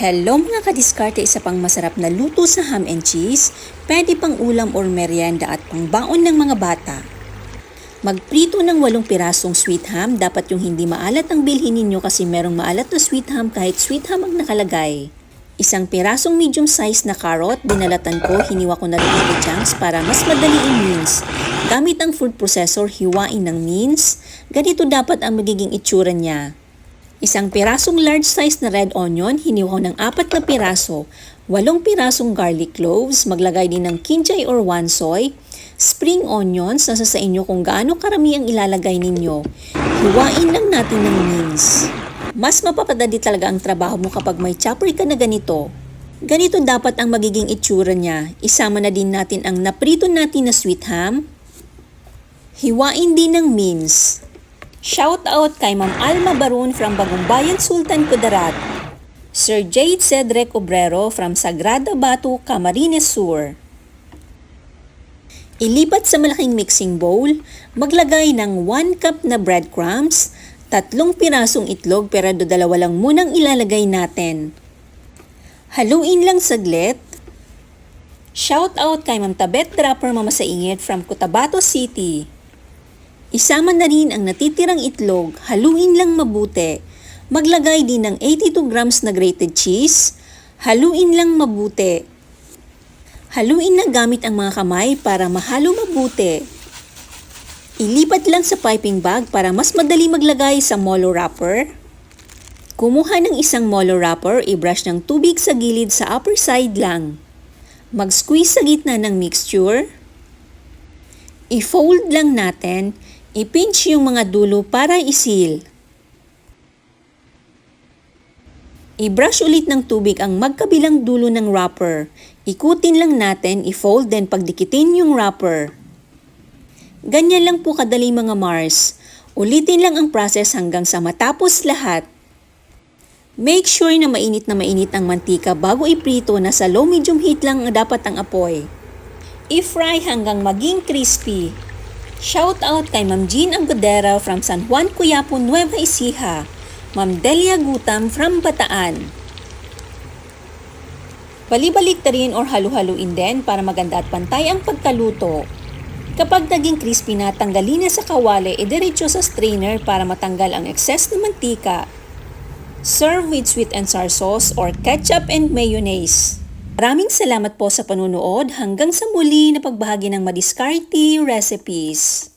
Hello mga kadiskarte, isa pang masarap na luto sa ham and cheese, pwede pang ulam or merienda at pangbaon ng mga bata. Magprito ng 8 pirasong sweet ham, dapat yung hindi maalat ang bilhin ninyo kasi merong maalat na sweet ham kahit sweet ham ang nakalagay. Isang pirasong medium size na carrot, binalatan ko, hiniwa ko na rin into chunks para mas madali i-mince. Gamit ang food processor, hiwain ng mince, ganito dapat ang magiging itsura niya. Isang pirasong large size na red onion, hiniwa ko ng 4 na piraso, 8 pirasong garlic cloves, maglagay din ng kinchay or wansoy, spring onions, nasa sa inyo kung gaano karami ang ilalagay ninyo. Hiwain lang natin ng mince. Mas mapapadali talaga ang trabaho mo kapag may chopper ka na ganito. Ganito dapat ang magiging itsura niya. Isama na din natin ang naprito natin na sweet ham. Hiwain din ng mince. Shout out kay Ma'am Alma Barun from Bagumbayan, Sultan Kudarat. Sir Jade Cedric Obrero from Sagrada Batu, Camarines Sur. Ilipat sa malaking mixing bowl, maglagay ng 1 cup na breadcrumbs, 3 pirasong itlog pero 2 lang munang ilalagay natin. Haluin lang saglit. Shout out kay Ma'am Tabet Dropper Mama Saingit from Cotabato City. Isama na rin ang natitirang itlog, haluin lang mabuti. Maglagay din ng 82 grams na grated cheese, haluin lang mabuti. Haluin na gamit ang mga kamay para mahalo mabuti. Ilipat lang sa piping bag para mas madali maglagay sa molo wrapper. Kumuha ng isang molo wrapper, i-brush ng tubig sa gilid sa upper side lang. Mag-squeeze sa gitna ng mixture. I-fold lang natin. I-pinch yung mga dulo para i-seal. I-brush ulit ng tubig ang magkabilang dulo ng wrapper. Ikutin lang natin, i-fold then pagdikitin yung wrapper. Ganyan lang po kadali mga Mars. Ulitin lang ang process hanggang sa matapos lahat. Make sure na mainit ang mantika bago iprito, na sa low medium heat lang dapat ang apoy. I-fry hanggang maging crispy. Shout out kay Ma'am Jean Agodera from San Juan, Cuyapo, Nueva Ecija. Ma'am Delia Gutam from Bataan. Balibalik ta rin or halu-haluin din para maganda at pantay ang pagkaluto. Kapag naging crispy na, tanggalin na sa kawali, idiretso sa strainer para matanggal ang excess na mantika. Serve with sweet and sour sauce or ketchup and mayonnaise. Maraming salamat po sa panunood. Hanggang sa muli na pagbahagi ng madiskarte recipes.